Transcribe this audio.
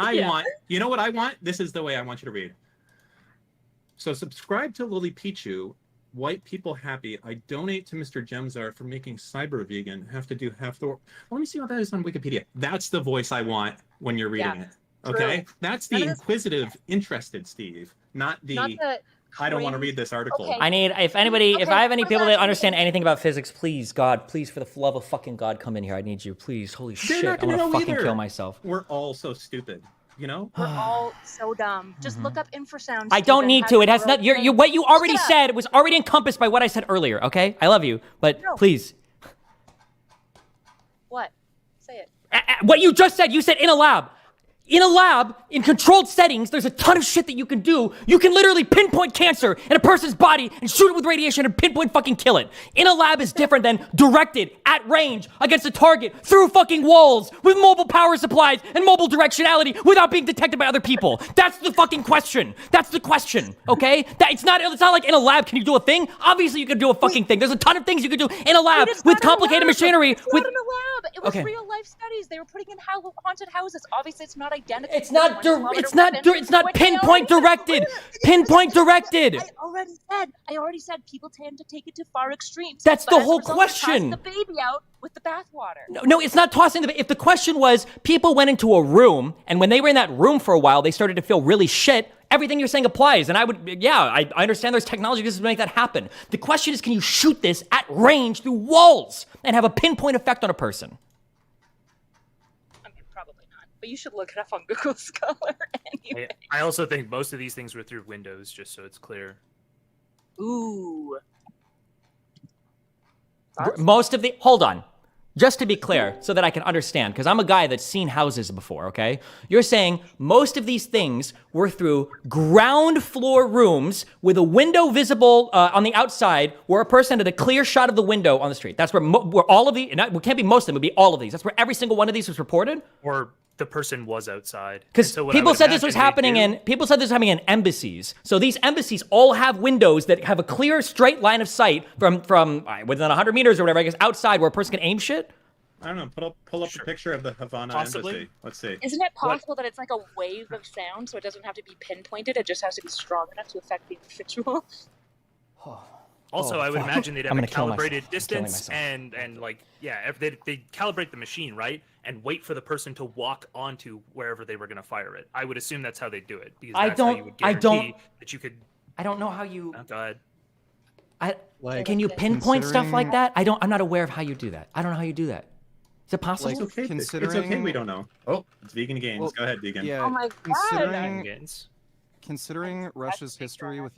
I want, you know what I want? This is the way I want you to read. So subscribe to Lily Pichu. White people happy. I donate to Mr. Gemzar for making cyber vegan. Have to do half the work. Let me see what that is on Wikipedia. That's the voice I want when you're reading it. Okay? True. That's the inquisitive, interested Steve, not the I don't want to read this article. Okay. I need, if I have any people that understand anything about physics, please, God, please, for the love of fucking God, come in here. I need you, please. Holy shit, not I'm gonna gonna know fucking either. kill myself. We're all so stupid, you know? We're all so dumb. Just look up infrasound. I don't need to. It has not. What you already said was already encompassed by what I said earlier. Okay, I love you, but please. What? Say it. What you just said. You said in a lab. In a lab, in controlled settings, there's a ton of shit that you can do. You can literally pinpoint cancer in a person's body and shoot it with radiation and pinpoint fucking kill it. In a lab is different than directed, at range, against a target, through fucking walls, with mobile power supplies and mobile directionality without being detected by other people. That's the fucking question. That's the question, okay? It's not like in a lab, can you do a thing? Obviously you can do a fucking thing. There's a ton of things you can do in a lab with complicated machinery. It's not in a lab. It was real life studies. They were putting in haunted houses. Obviously it's not identical. It's not pinpoint directed. Pinpoint directed. I already said people tend to take it to far extremes. That's the whole question. The baby out with the bathwater. No, it's not tossing the. If the question was people went into a room and when they were in that room for a while, they started to feel really shit. Everything you're saying applies, and I understand there's technology to make that happen. The question is, can you shoot this at range through walls and have a pinpoint effect on a person? But you should look it up on Google Scholar anyway. I also think most of these things were through Windows, just so it's clear. Ooh. Hold on. Just to be clear, so that I can understand, because I'm a guy that's seen houses before, okay? You're saying most of these things were through ground floor rooms with a window visible on the outside where a person had a clear shot of the window on the street. That's where all of these, it can't be most of them, it would be all of these. That's where every single one of these was reported? Or the person was outside. Because people said this was happening in embassies. So these embassies all have windows that have a clear straight line of sight from within 100 meters or whatever, I guess, outside where a person can aim shit. I don't know. Pull up a picture of the Havana embassy. Let's see. Isn't it possible that it's like a wave of sound, so it doesn't have to be pinpointed? It just has to be strong enough to affect the individual. Also, I would imagine they'd have a calibrated distance and they calibrate the machine, right? And wait for the person to walk onto wherever they were going to fire it. I would assume that's how they do it. Because that's how you would guarantee that you could. I don't know how you. Oh, go ahead. Can you pinpoint stuff like that? I'm not aware of how you do that. I don't know how you do that. Is it possible? It's okay. It's okay. We don't know. Oh, it's vegan games. Go ahead, vegan. Yeah. Oh my god. Considering Russia's history with